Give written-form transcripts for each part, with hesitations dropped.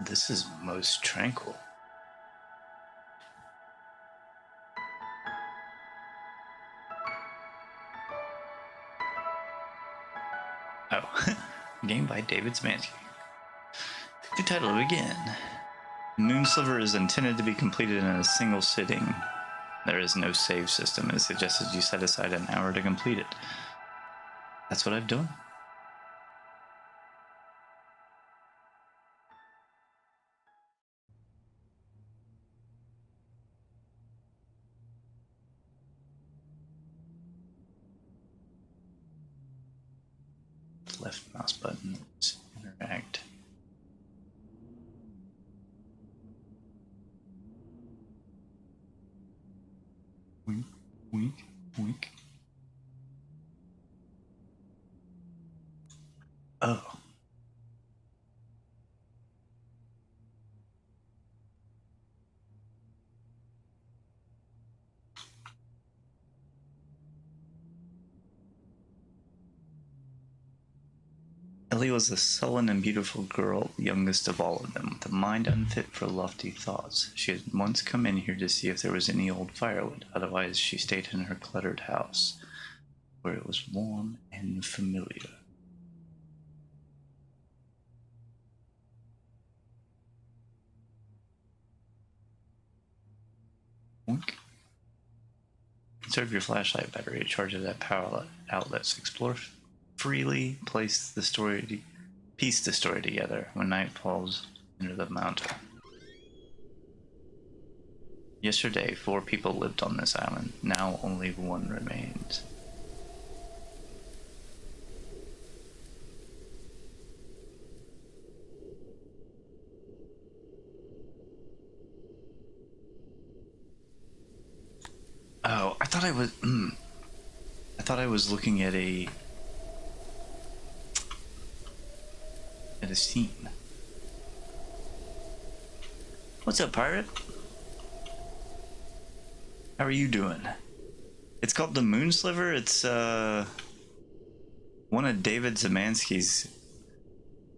This is most tranquil. Oh, game by David Szymanski. The title to begin. Moon Sliver is intended to be completed in a single sitting. There is no save system. It suggested you set aside an hour to complete it. That's what I've done. Left mouse button. Let's interact. Wink, wink, wink. Oh. Ellie was a sullen and beautiful girl, the youngest of all of them, with a mind unfit for lofty thoughts. She had once come in here to see if there was any old firewood, otherwise she stayed in her cluttered house, where it was warm and familiar. Wink. Conserve your flashlight battery, charge it at power outlets, explore freely, piece the story together. When night falls, enter the mountain. Yesterday, 4 people lived on this island. Now only 1 remains. Oh, I thought I was looking at a scene. What's up, pirate? How are you doing? It's called the Moon Sliver. It's one of David Szymanski's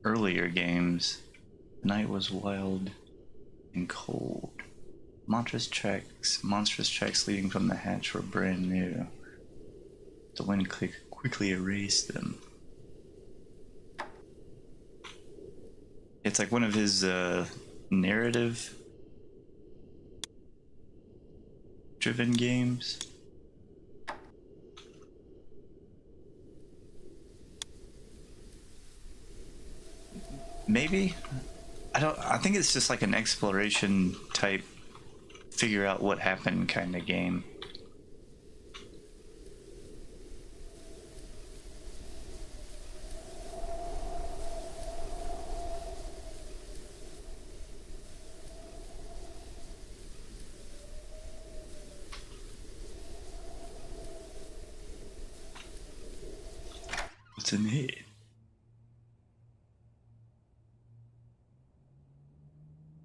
earlier games. The night was wild and cold. Monstrous tracks leading from the hatch were brand new. The wind quickly erased them. It's like one of his narrative driven games. Maybe? I think it's just like an exploration type, figure out what happened kind of game. What's in here?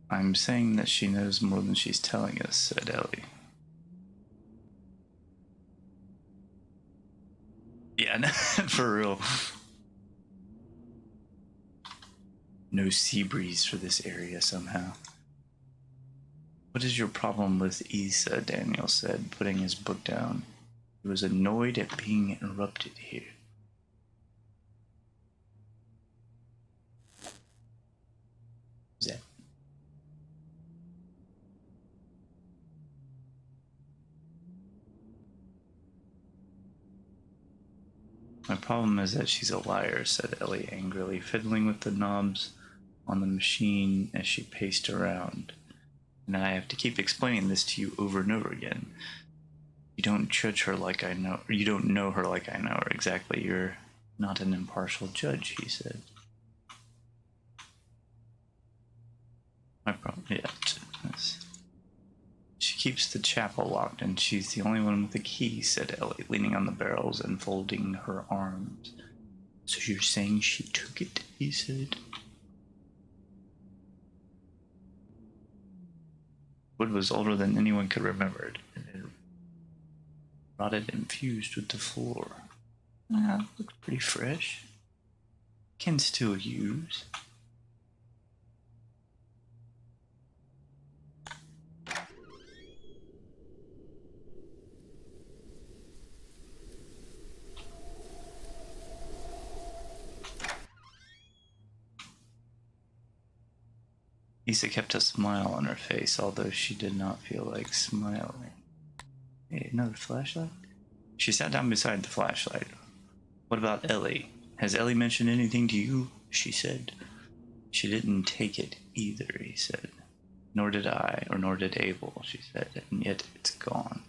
I'm saying that she knows more than she's telling us, said Ellie. Yeah, no, for real. No sea breeze for this area somehow. What is your problem with Issa? Daniel said, putting his book down. He was annoyed at being interrupted here. That my problem is that she's a liar, said Ellie angrily, fiddling with the knobs on the machine as she paced around. And I have to keep explaining this to you over and over again. You don't judge her like I know, or you don't know her like I know her. Exactly, you're not an impartial judge, he said. My problem, yeah. She keeps the chapel locked, and she's the only one with the key, said Ellie, leaning on the barrels and folding her arms. So you're saying she took it, he said. Wood was older than anyone could remember it, and it rotted and fused with the floor. Ah, looks pretty fresh. Can still use. Lisa kept a smile on her face, although she did not feel like smiling. Hey, another flashlight? She sat down beside the flashlight. What about Ellie? Has Ellie mentioned anything to you? She said. She didn't take it either, he said. Nor did I, or nor did Abel, she said, and yet it's gone.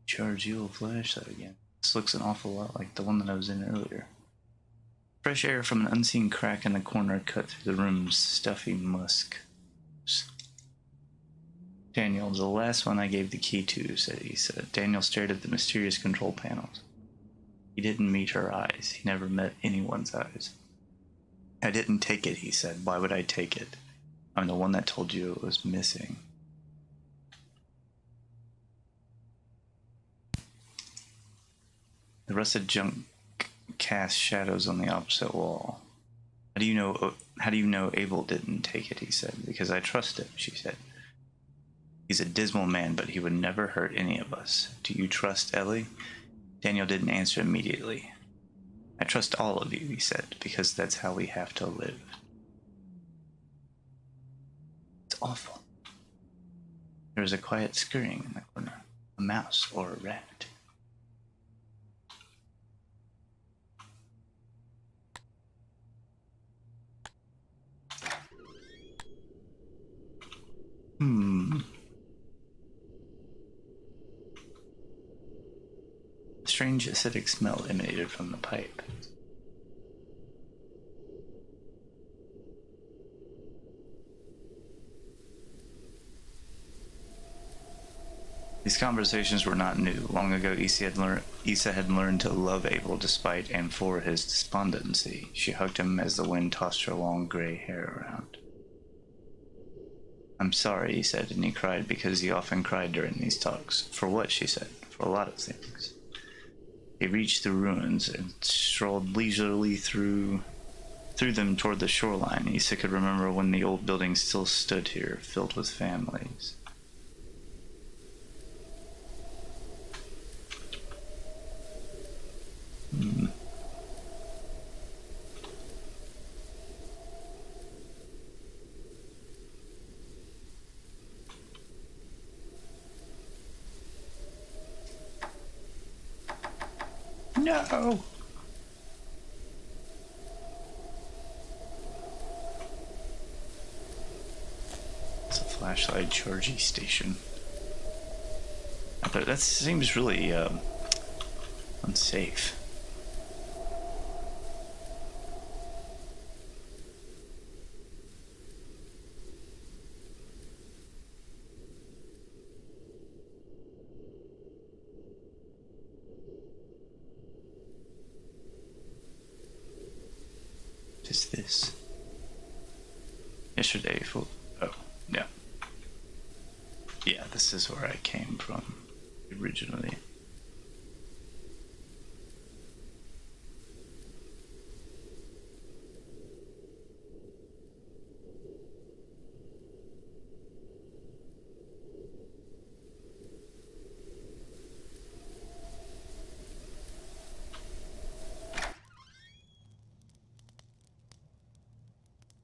Charge your flashlight again. This looks an awful lot like the one that I was in earlier. Fresh air from an unseen crack in the corner cut through the room's stuffy musk. Daniel, the last one I gave the key to, he said. Daniel stared at the mysterious control panels. He didn't meet her eyes. He never met anyone's eyes. I didn't take it, he said. Why would I take it? I'm the one that told you it was missing. The rusted junk cast shadows on the opposite wall. How do you know Abel didn't take it, he said. Because I trust him, she said. He's a dismal man, but he would never hurt any of us. Do you trust Ellie? Daniel didn't answer immediately. I trust all of you, he said, because that's how we have to live. It's awful. There was a quiet scurrying in the corner. A mouse or a rat. A strange acidic smell emanated from the pipe. These conversations were not new. Long ago, Isa had learned to love Abel despite and for his despondency. She hugged him as the wind tossed her long gray hair around. I'm sorry, he said, and he cried because he often cried during these talks. For what, she said. For a lot of things. He reached the ruins and strolled leisurely through them toward the shoreline. Isa could remember when the old buildings still stood here, filled with families. No! It's a flashlight charging station. But that seems really unsafe. What is this? Yesterday, oh, yeah. Yeah, this is where I came from originally.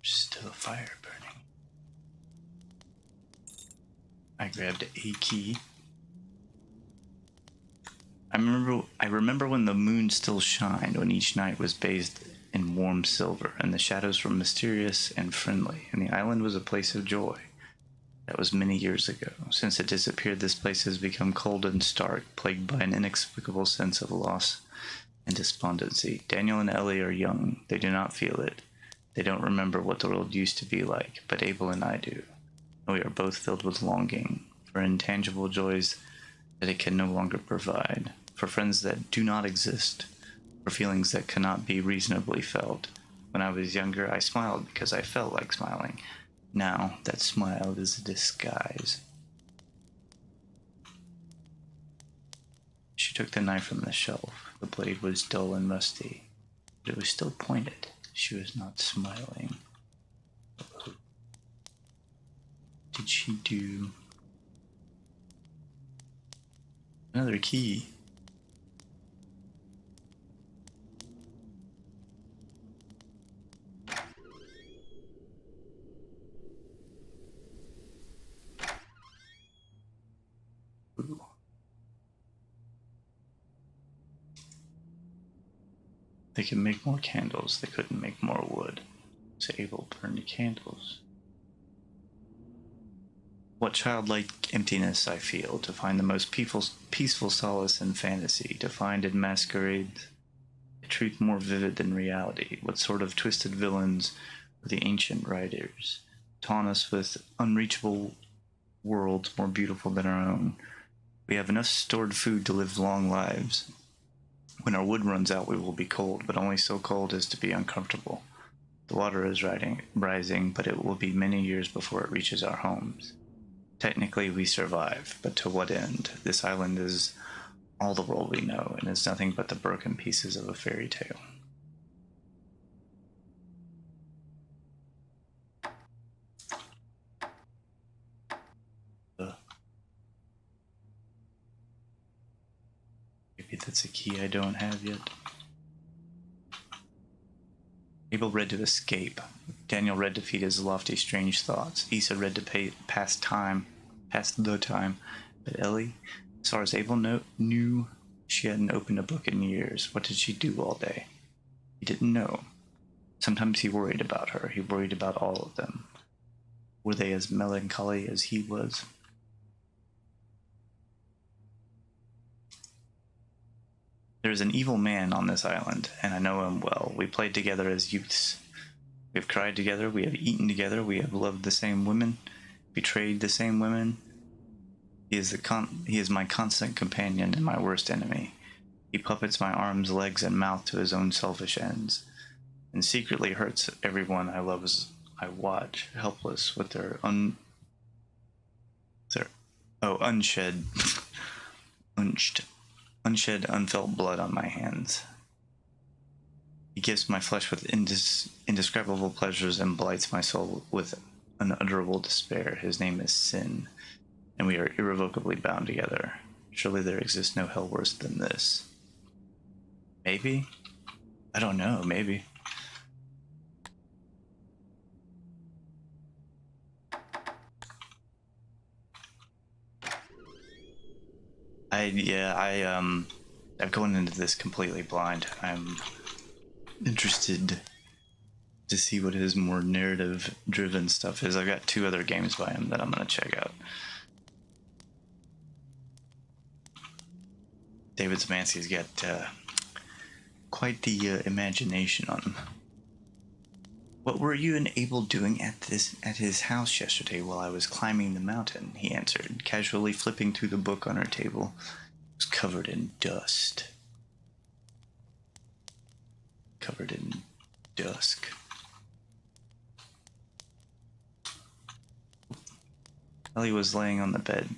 Still a fire burning. I grabbed a key. I remember when the moon still shined, when each night was bathed in warm silver, and the shadows were mysterious and friendly, and the island was a place of joy. That was many years ago. Since it disappeared, this place has become cold and stark, plagued by an inexplicable sense of loss and despondency. Daniel and Ellie are young. They do not feel it. They don't remember what the world used to be like, but Abel and I do. We are both filled with longing for intangible joys that it can no longer provide, for friends that do not exist, for feelings that cannot be reasonably felt. When I was younger, I smiled because I felt like smiling. Now, that smile is a disguise. She took the knife from the shelf. The blade was dull and rusty, but it was still pointed. She was not smiling. What did she do? Another key. They can make more candles. They couldn't make more wood. So Abel burned candles. What childlike emptiness I feel to find the most peaceful solace in fantasy, to find in masquerades a truth more vivid than reality. What sort of twisted villains were the ancient writers, taunt us with unreachable worlds more beautiful than our own. We have enough stored food to live long lives. When our wood runs out, we will be cold, but only so cold as to be uncomfortable. The water is rising, but it will be many years before it reaches our homes. Technically, we survive, but to what end? This island is all the world we know, and is nothing but the broken pieces of a fairy tale. Maybe that's a key I don't have yet. Abel read to escape. Daniel read to feed his lofty, strange thoughts. Issa read to pass the time. But Ellie, as far as Abel knew, she hadn't opened a book in years. What did she do all day? He didn't know. Sometimes he worried about her. He worried about all of them. Were they as melancholy as he was? There is an evil man on this island, and I know him well. We played together as youths. We have cried together, we have eaten together, we have loved the same women, betrayed the same women. He is my constant companion and my worst enemy. He puppets my arms, legs, and mouth to his own selfish ends, and secretly hurts everyone I love as I watch, helpless with their unshed, unfelt blood on my hands. He gives my flesh with indescribable pleasures and blights my soul with unutterable despair. His name is Sin, and we are irrevocably bound together. Surely there exists no hell worse than this. Maybe? I don't know, maybe. I'm going into this completely blind. I'm interested to see what his more narrative-driven stuff is. I've got 2 other games by him that I'm going to check out. David Szymanski's got quite the imagination on him. What were you and Abel doing at his house yesterday while I was climbing the mountain? He answered, casually flipping through the book on her table. It was covered in dust. Covered in dusk. Ellie was laying on the bed.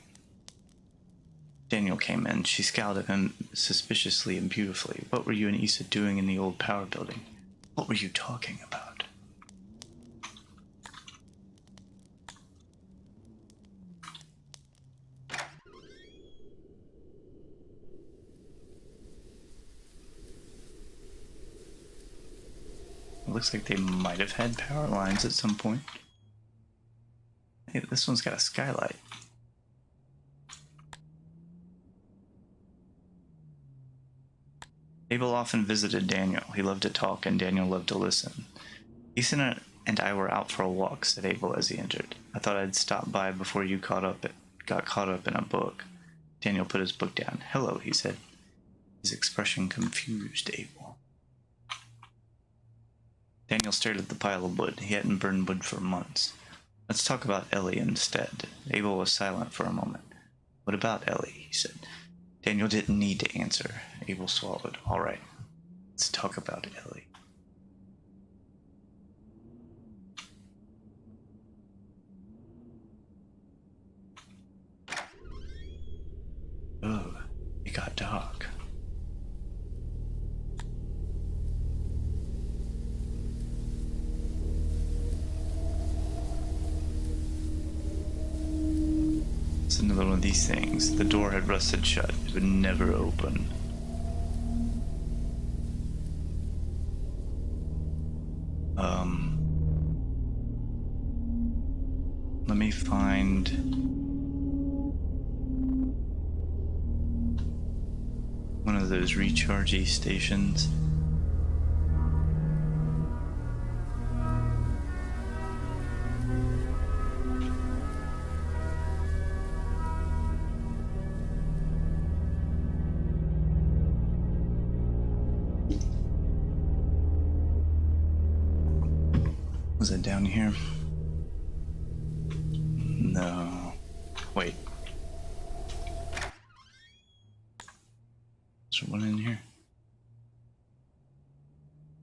Daniel came in. She scowled at him suspiciously and beautifully. What were you and Issa doing in the old power building? What were you talking about? It looks like they might have had power lines at some point. Hey, this one's got a skylight. Abel often visited Daniel. He loved to talk, and Daniel loved to listen. Issa and I were out for a walk, said Abel as he entered. I thought I'd stop by before you got caught up in a book. Daniel put his book down. Hello, he said. His expression confused Abel. Daniel stared at the pile of wood. He hadn't burned wood for months. Let's talk about Ellie instead. Abel was silent for a moment. What about Ellie? He said. Daniel didn't need to answer. Abel swallowed. All right, let's talk about Ellie. Oh, it got dark. It's another one of these things. The door had rusted shut. It would never open. Let me find one of those rechargey stations. it down here? No. Wait. Is there one in here?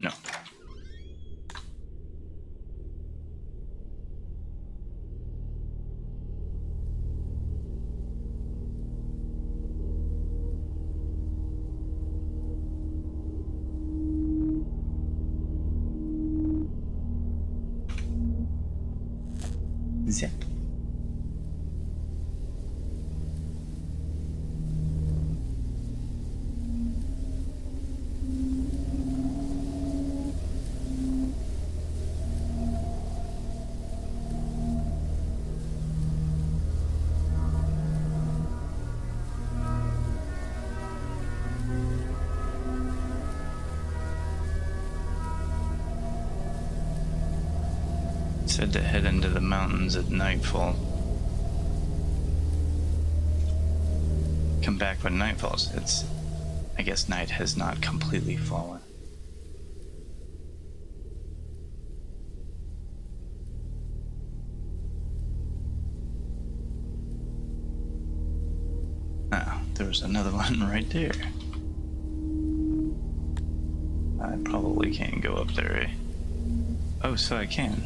No. Zip. Said to head into the mountains at nightfall. Come back when night falls. I guess night has not completely fallen. Ah, there was another one right there. I probably can't go up there, eh? Oh, so I can.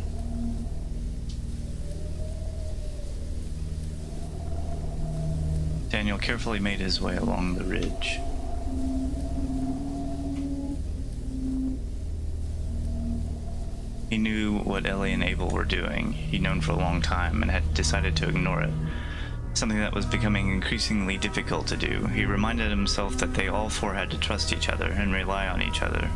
Daniel carefully made his way along the ridge. He knew what Ellie and Abel were doing. He'd known for a long time and had decided to ignore it. Something that was becoming increasingly difficult to do. He reminded himself that they all four had to trust each other and rely on each other,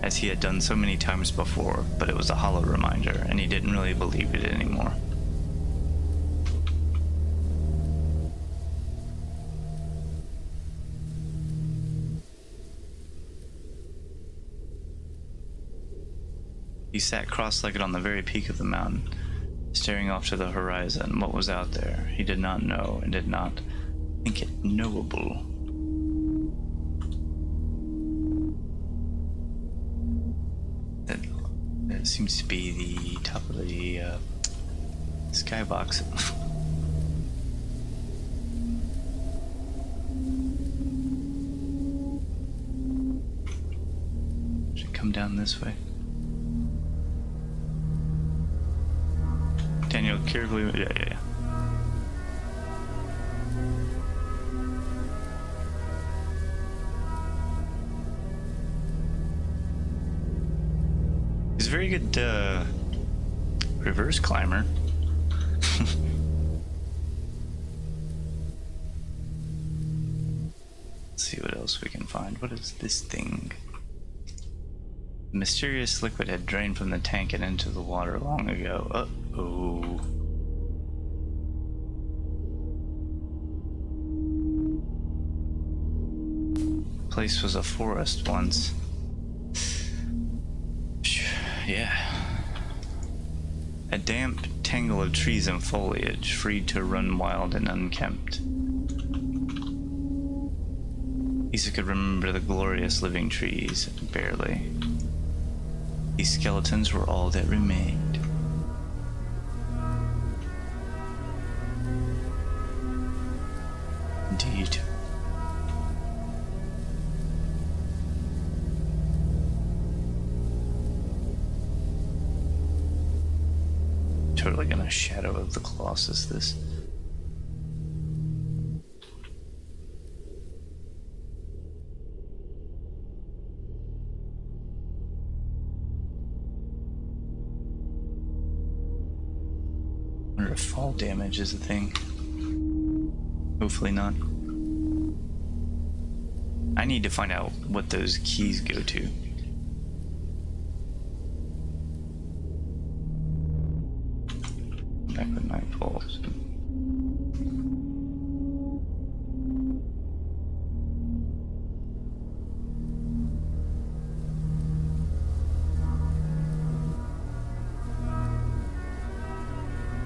as he had done so many times before, but it was a hollow reminder, and he didn't really believe it anymore. He sat cross-legged on the very peak of the mountain, staring off to the horizon. What was out there, he did not know and did not think it knowable. That seems to be the top of the skybox. Should come down this way. Daniel carefully, yeah. He's a very good reverse climber. Let's see what else we can find. What is this thing? The mysterious liquid had drained from the tank and into the water long ago. Uh-oh. The place was a forest once. Yeah. A damp tangle of trees and foliage, free to run wild and unkempt. Lisa could remember the glorious living trees, barely. These skeletons were all that remained. Indeed. Totally gonna shadow of the Colossus this. I wonder if fall damage is a thing. Hopefully not. I need to find out what those keys go to. Back when night falls.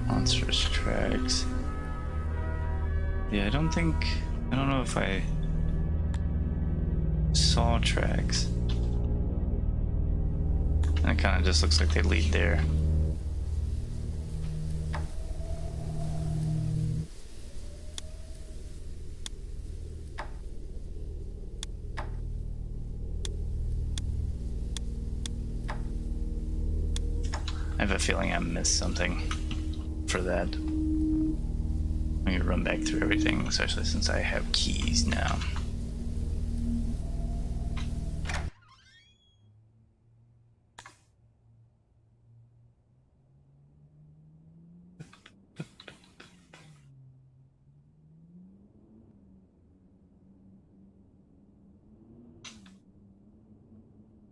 Monstrous tracks. Yeah, I don't know if I saw tracks. And it kind of just looks like they lead there. have a feeling I missed something for that. I'm gonna run back through everything, especially since I have keys now.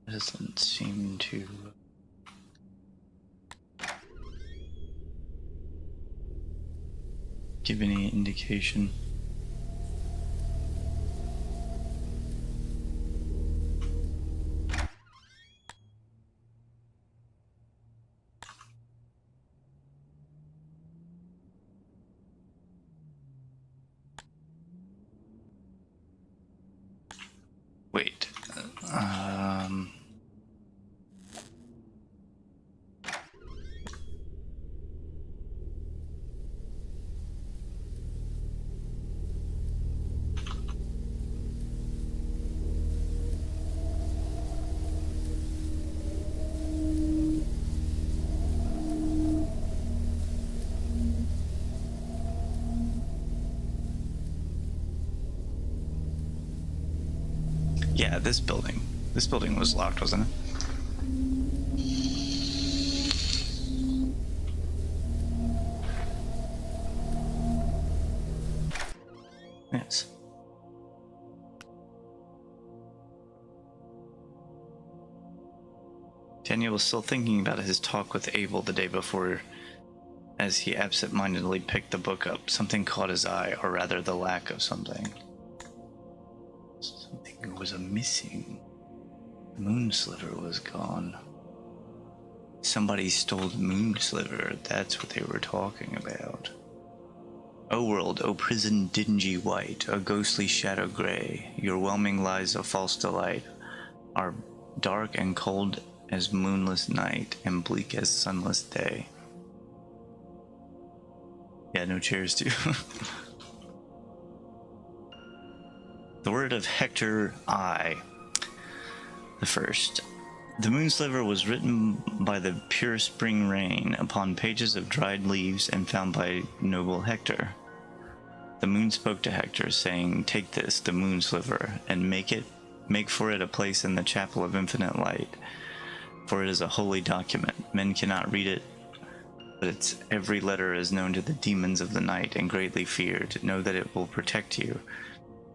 Doesn't seem to give any indication. Wait. Yeah, this building. This building was locked, wasn't it? Yes. Daniel was still thinking about his talk with Abel the day before as he absent-mindedly picked the book up. Something caught his eye, or rather the lack of something. Something was missing. The Moon Sliver was gone. Somebody stole the Moon Sliver. That's what they were talking about. O world, O prison dingy white, a ghostly shadow gray, your whelming lies of false delight are dark and cold as moonless night and bleak as sunless day. Yeah, no cheers to. The word of Hector I, the first. The Moon Sliver was written by the pure spring rain upon pages of dried leaves and found by noble Hector. The moon spoke to Hector, saying, "Take this, the Moon Sliver, and make for it a place in the chapel of infinite light, for it is a holy document. Men cannot read it, but its every letter is known to the demons of the night and greatly feared. Know that it will protect you,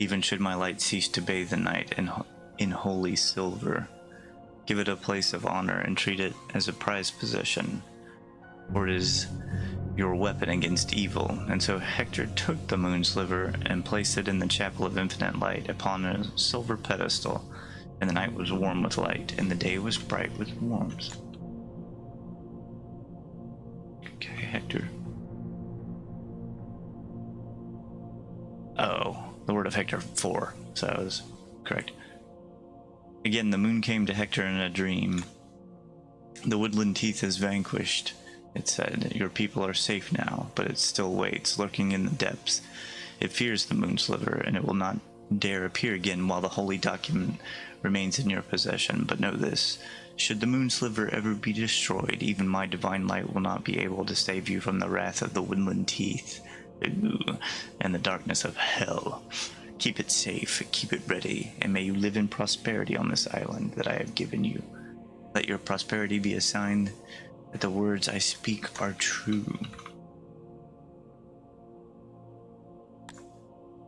even should my light cease to bathe the night in holy silver. Give it a place of honor and treat it as a prized possession, for it is your weapon against evil." And so Hector took the Moon Sliver and placed it in the chapel of infinite light upon a silver pedestal, and the night was warm with light, and the day was bright with warmth. Okay, Hector. Oh, the word of Hector 4, so I was correct. Again, the moon came to Hector in a dream. "The woodland teeth is vanquished," it said. "Your people are safe now, but it still waits, lurking in the depths. It fears the Moon Sliver, and it will not dare appear again while the holy document remains in your possession. But know this, should the Moon Sliver ever be destroyed, even my divine light will not be able to save you from the wrath of the woodland teeth and the darkness of hell. Keep it safe, keep it ready, and may you live in prosperity on this island that I have given you. Let your prosperity be a sign that the words I speak are true."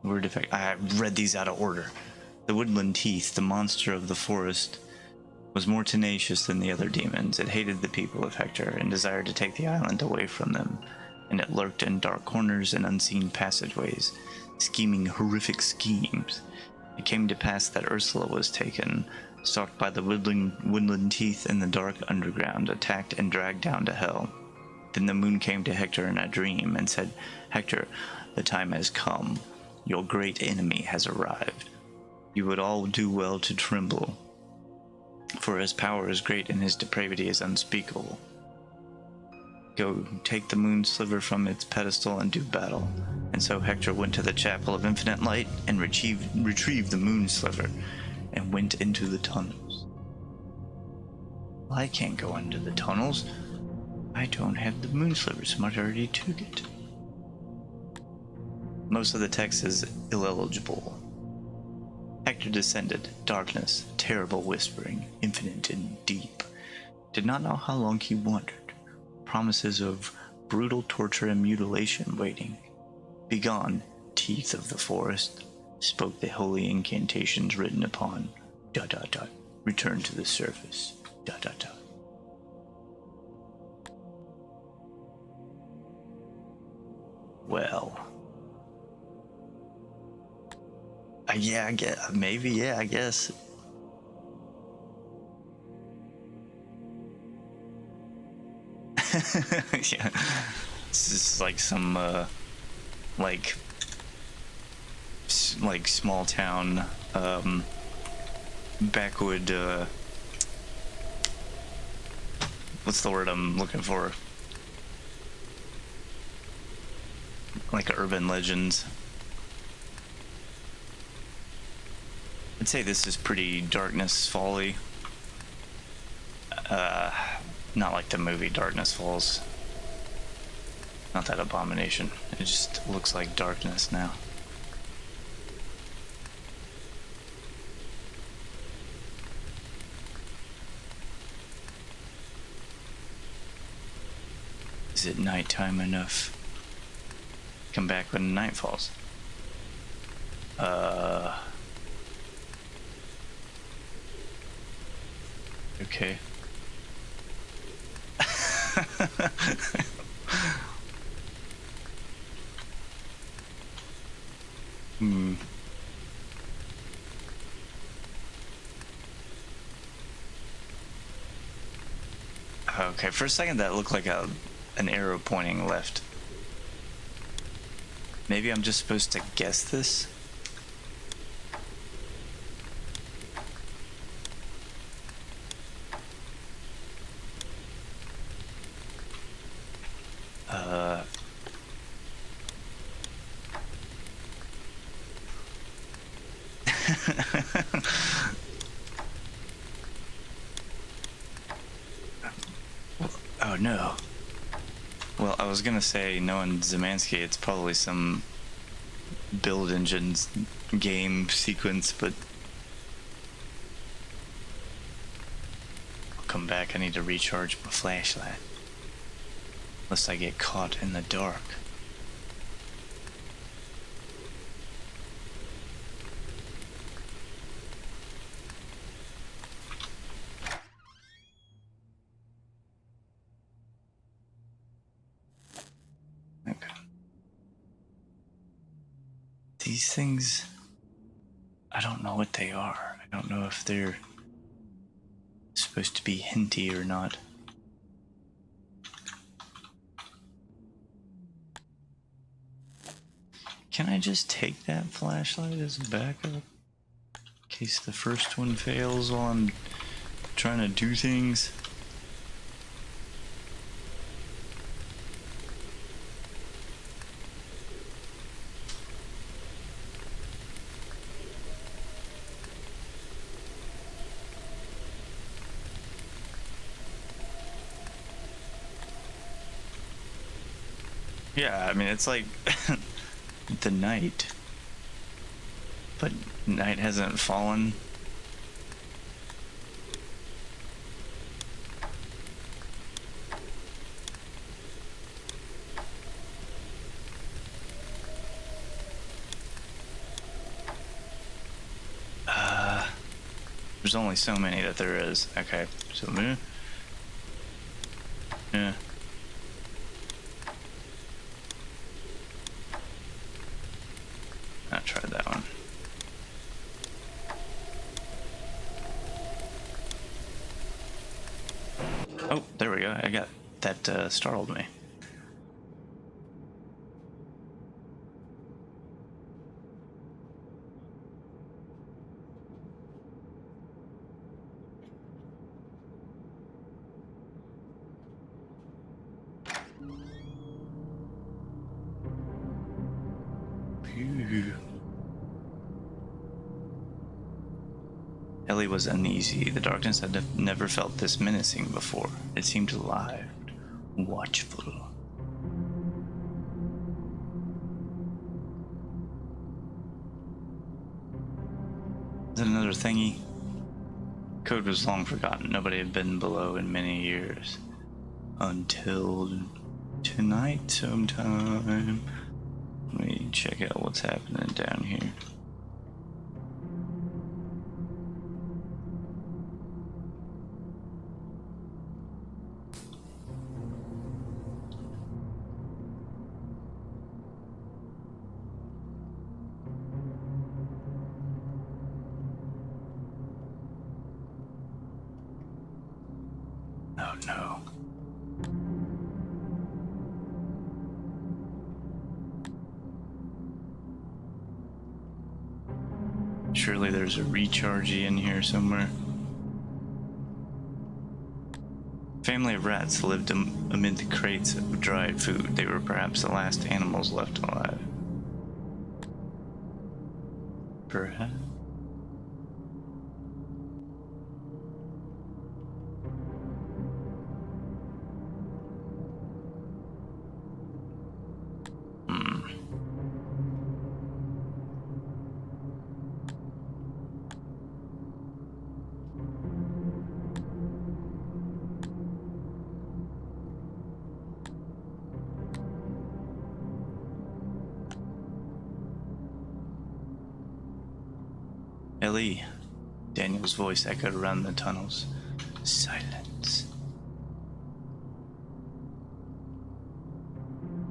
Word effect. I read these out of order. The woodland teeth, the monster of the forest, was more tenacious than the other demons. It hated the people of Hector and desired to take the island away from them, and it lurked in dark corners and unseen passageways, scheming horrific schemes. It came to pass that Ursula was taken, stalked by the woodland teeth in the dark underground, attacked and dragged down to hell. Then the moon came to Hector in a dream and said, "Hector, the time has come. Your great enemy has arrived. You would all do well to tremble, for his power is great and his depravity is unspeakable. Go, take the Moon Sliver from its pedestal and do battle." And so Hector went to the chapel of infinite light and retrieved the Moon Sliver and went into the tunnels. Well, I can't go into the tunnels. I don't have the Moon Sliver, somebody already took it. Most of the text is illegible. Hector descended, darkness, terrible whispering, infinite and deep. Did not know how long he wandered. Promises of brutal torture and mutilation waiting. Begone, teeth of the forest, spoke the holy incantations written upon ... return to the surface ... Well, yeah, I guess, maybe, yeah, I guess. Yeah, this is like some like small town backwood what's the word I'm looking for, like urban legends. I'd say this is pretty Darkness Fall-y. Not like the movie Darkness Falls. Not that abomination. It just looks like darkness now. Is it nighttime enough? Come back when the night falls. Okay. Okay, for a second that looked like an arrow pointing left. Maybe I'm just supposed to guess this? Oh no. Well, I was gonna say, knowing Szymanski, it's probably some build engines game sequence, but I'll come back. I need to recharge my flashlight. Lest I get caught in the dark. Okay. These things, I don't know what they are. I don't know if they're supposed to be hinty or not. Can I just take that flashlight as a backup? In case the first one fails while I'm trying to do things? Yeah, I mean, it's like the night, but night hasn't fallen. There's only so many that there is. Okay, so yeah. I tried that one. Oh, there we go. I got that. Startled me. Phew. Ellie was uneasy. The darkness had never felt this menacing before. It seemed alive, watchful. Is it another thingy? Code was long forgotten. Nobody had been below in many years. Until tonight sometime. Let me check out what's happening down here. Oh no. Surely there's a rechargey in here somewhere. Family of rats lived amid the crates of dried food. They were perhaps the last animals left alive. Perhaps. Ellie. Daniel's voice echoed around the tunnels. Silence.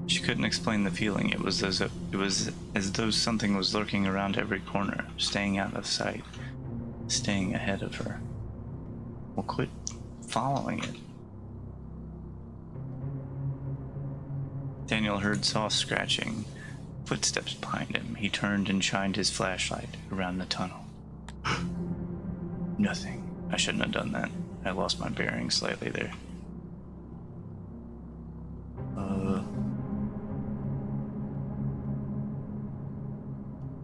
She couldn't explain the feeling. It was as though something was lurking around every corner, staying out of sight, staying ahead of her. Well, quit following it. Daniel heard soft scratching, footsteps behind him. He turned and shined his flashlight around the tunnel. Nothing. I shouldn't have done that. I lost my bearings slightly there.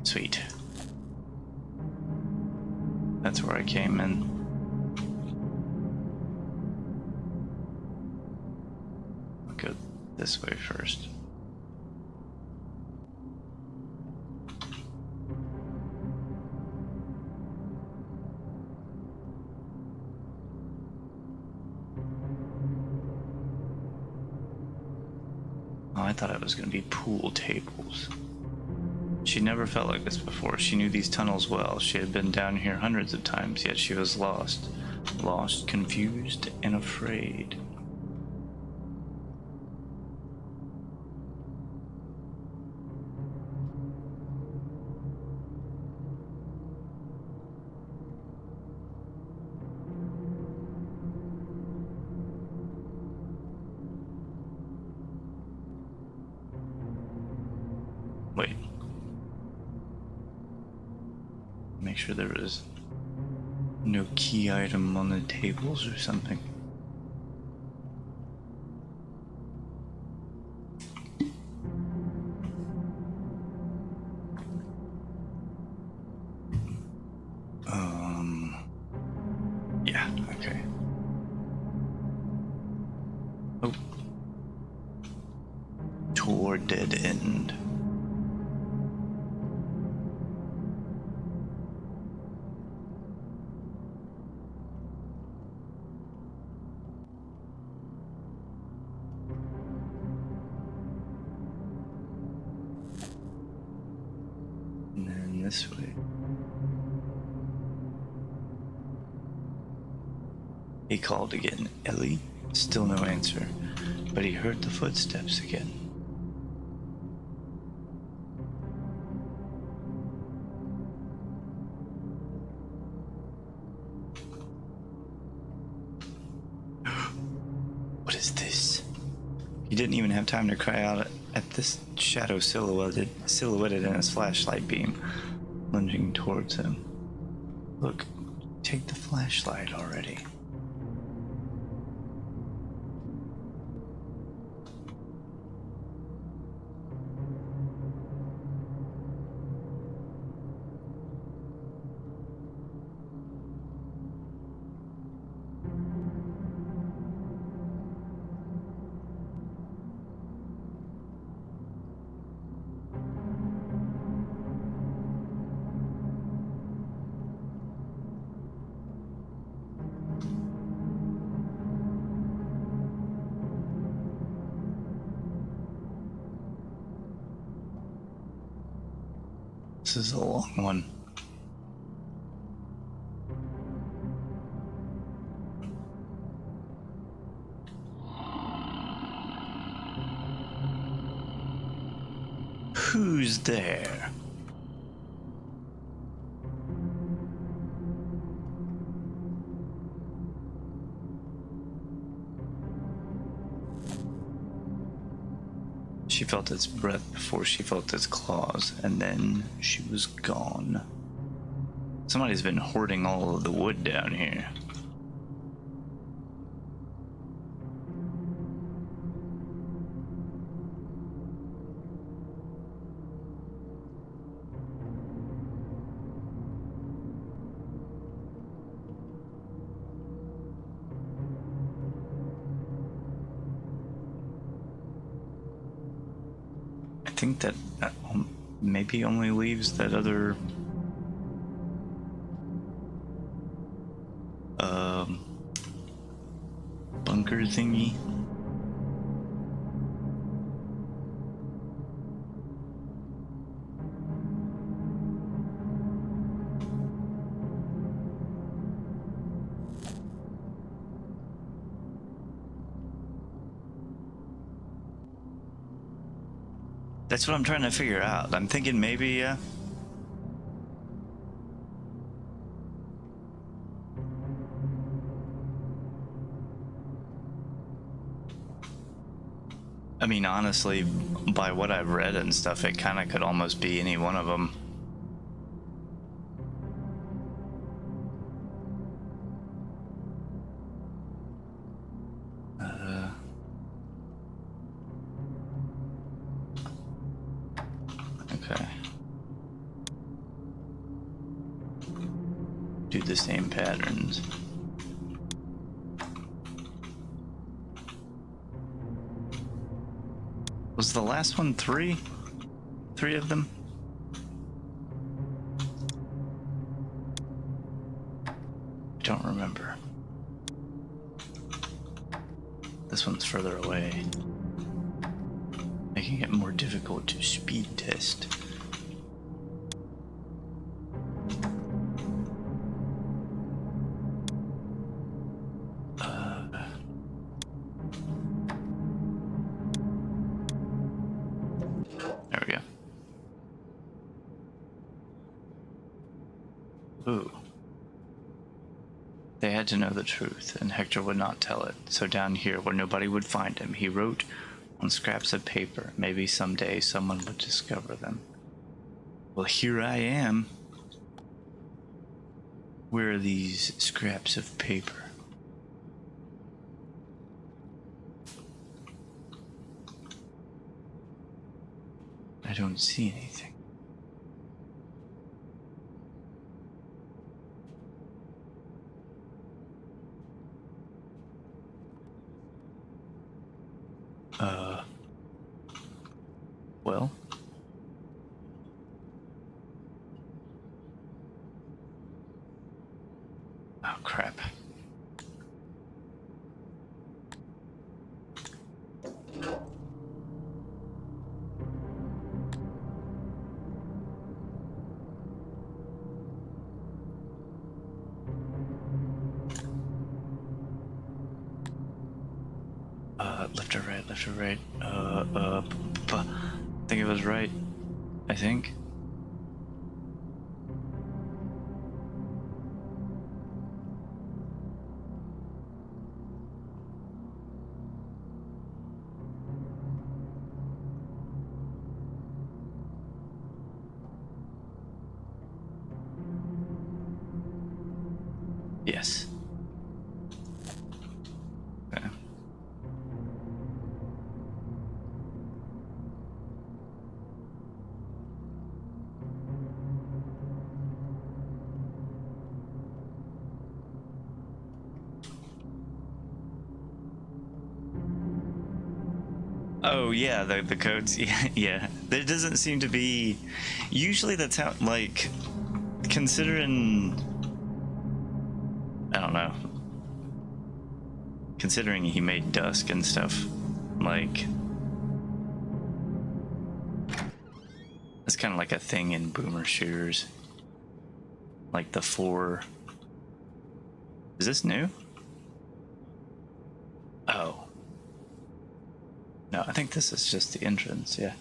Sweet. That's where I came in. I'll go this way first. I thought it was going to be pool tables. She never felt like this before. She knew these tunnels well. She had been down here hundreds of times, yet she was lost. Lost, confused, and afraid. Wait. Make sure there was no key item on the tables or something. Yeah, okay. Oh. Toward dead end. And then this way. He called again. Ellie? Still no answer. But he heard the footsteps again. What is this? He didn't even have time to cry out at this shadow silhouetted in his flashlight beam, lunging towards him. Look, take the flashlight already. This is a long one. Who's there? She felt its breath before she felt its claws, and then she was gone. Somebody's been hoarding all of the wood down here. I think that maybe only leaves that other bunker thingy. That's what I'm trying to figure out. I'm thinking maybe, I mean, honestly, by what I've read and stuff, it kind of could almost be any one of them. Okay. Do the same patterns. Was the last one three? Three of them? I don't remember. This one's further away, making it more difficult to speed test. There we go. Ooh. They had to know the truth, and Hector would not tell it. So down here, where nobody would find him, he wrote on scraps of paper. Maybe someday someone would discover them. Well, here I am. Where are these scraps of paper? I don't see anything. Well. Oh, crap. Left or right, left or right. I think it was right. I think. Yes. Okay. Oh yeah, the codes. Yeah, yeah. There doesn't seem to be. Usually that's how, like, considering. I don't know. Considering he made dusk and stuff, like, It's kind of like a thing in boomer shooters. Like the 4... Is this new? Oh. No, I think this is just the entrance, yeah.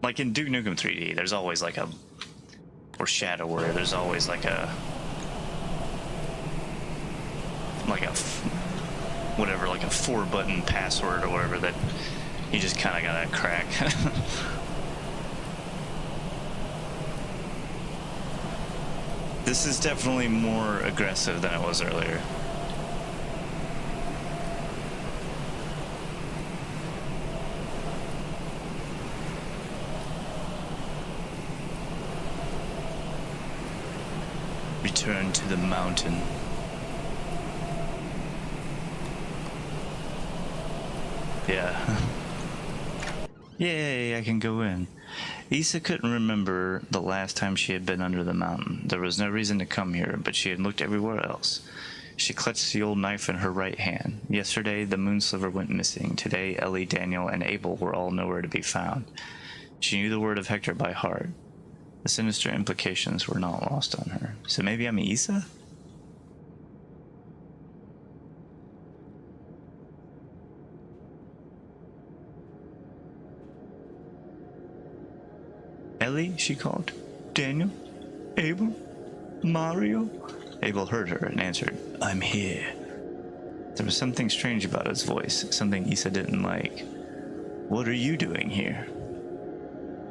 Like in Duke Nukem 3D, there's always like a... Or Shadow Warrior, there's always like a... whatever, like a 4-button password or whatever that you just kind of gotta crack. This is definitely more aggressive than it was earlier. Return to the mountain. Yeah. Yay, I can go in. Issa couldn't remember the last time she had been under the mountain. There was no reason to come here, but she had looked everywhere else. She clutched the old knife in her right hand. Yesterday, the Moon Sliver went missing. Today, Ellie, Daniel, and Abel were all nowhere to be found. She knew the word of Hector by heart. The sinister implications were not lost on her. So maybe I'm Issa? Ellie, she called. Daniel? Abel? Mario? Abel heard her and answered, I'm here. There was something strange about his voice, something Issa didn't like. What are you doing here?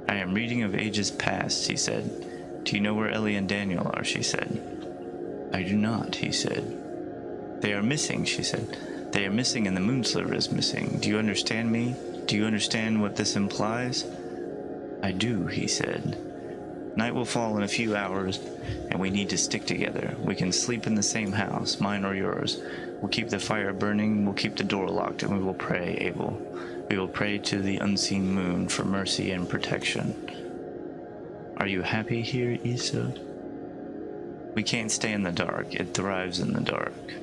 I am reading of ages past, he said. Do you know where Ellie and Daniel are, she said. I do not, he said. They are missing, she said. They are missing and the Moon Sliver is missing. Do you understand me? Do you understand what this implies? I do, he said. Night will fall in a few hours, and we need to stick together. We can sleep in the same house, mine or yours. We'll keep the fire burning, we'll keep the door locked, and we will pray, Abel. We will pray to the unseen moon for mercy and protection. Are you happy here, Issa? We can't stay in the dark. It thrives in the dark.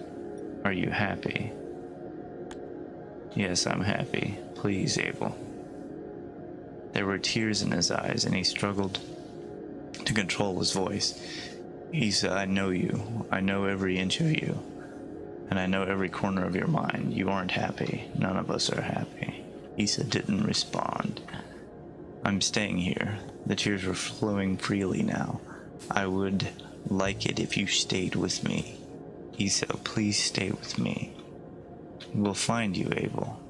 Are you happy? Yes, I'm happy. Please, Abel. There were tears in his eyes, and he struggled to control his voice. Issa, I know you. I know every inch of you. And I know every corner of your mind. You aren't happy. None of us are happy. Issa didn't respond. I'm staying here. The tears were flowing freely now. I would like it if you stayed with me. Issa, please stay with me. We'll find you, Abel.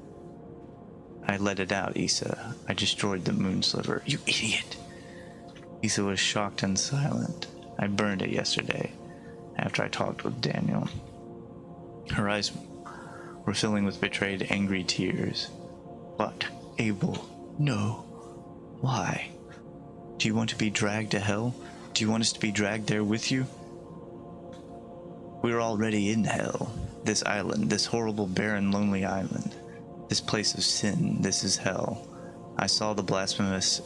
I let it out, Issa. I destroyed the Moon Sliver. You idiot! Issa was shocked and silent. I burned it yesterday, after I talked with Daniel. Her eyes were filling with betrayed, angry tears. But, Abel, no. Why? Do you want to be dragged to hell? Do you want us to be dragged there with you? We're already in hell. This island, this horrible, barren, lonely island. This place of sin, this is hell. I saw the blasphemous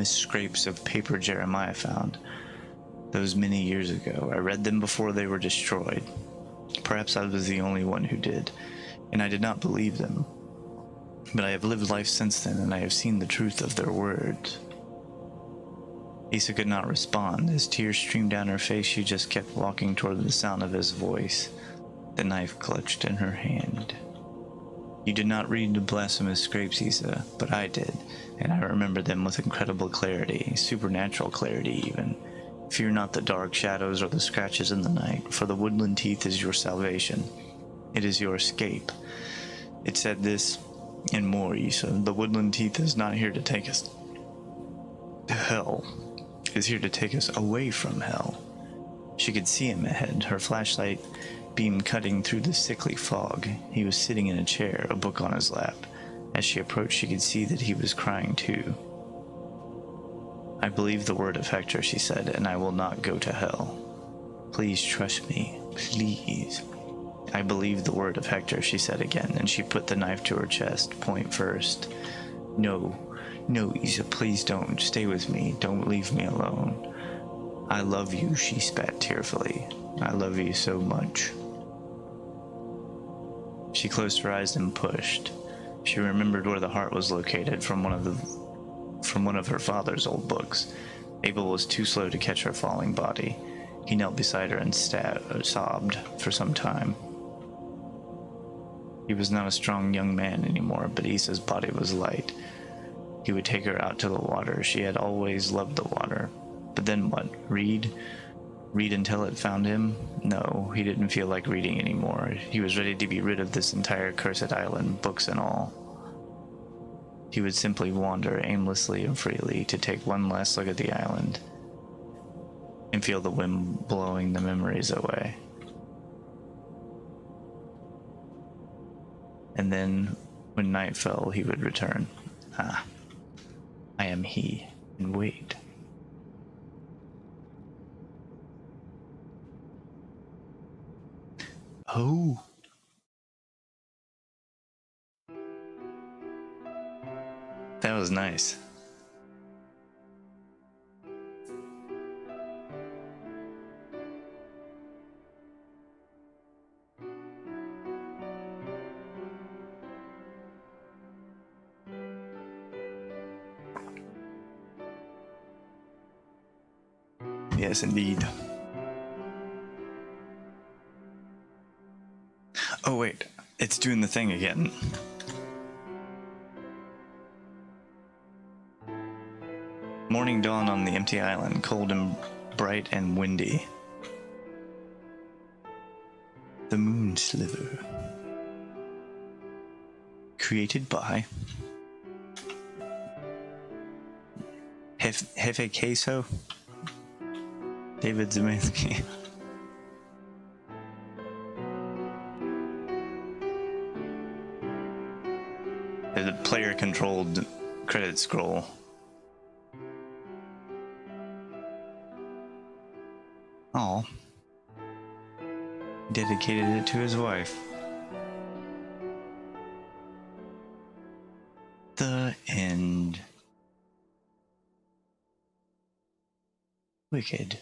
scrapes of paper Jeremiah found. Those many years ago. I read them before they were destroyed. Perhaps I was the only one who did, and I did not believe them. But I have lived life since then, and I have seen the truth of their words. Issa could not respond. As tears streamed down her face, she just kept walking toward the sound of his voice, the knife clutched in her hand. You did not read the blasphemous scrapes, Issa, but I did, and I remember them with incredible clarity, supernatural clarity even. Fear not the dark shadows or the scratches in the night, for the woodland teeth is your salvation. It is your escape. It said this and more, Issa. The woodland teeth is not here to take us to hell. It is here to take us away from hell. She could see him ahead, her flashlight beam cutting through the sickly fog. He was sitting in a chair, a book on his lap. As she approached, she could see that he was crying too. I believe the word of Hector, she said, and I will not go to hell. Please trust me, please. I believe the word of Hector, she said again, and she put the knife to her chest, point first. No, Issa, please don't. Stay with me. Don't leave me alone. I love you, she spat tearfully. I love you so much. She closed her eyes and pushed. She remembered where the heart was located from one of her father's old books. Abel was too slow to catch her falling body. He knelt beside her and sobbed for some time. He was not a strong young man anymore, but Issa's body was light. He would take her out to the water. She had always loved the water. But then what? Read? Read until it found him? No, he didn't feel like reading anymore. He was ready to be rid of this entire cursed island, books and all. He would simply wander aimlessly and freely to take one last look at the island and feel the wind blowing the memories away. And then, when night fell, he would return. Ah, I am he, and wait. Oh. That was nice. Yes, indeed. Oh, wait. It's doing the thing again. Morning dawn on the empty island, cold and bright and windy. The Moon Sliver. Created by Jefe Queso, David Szymanski. There's a player-controlled credit scroll. Oh, dedicated it to his wife. The end. Wicked.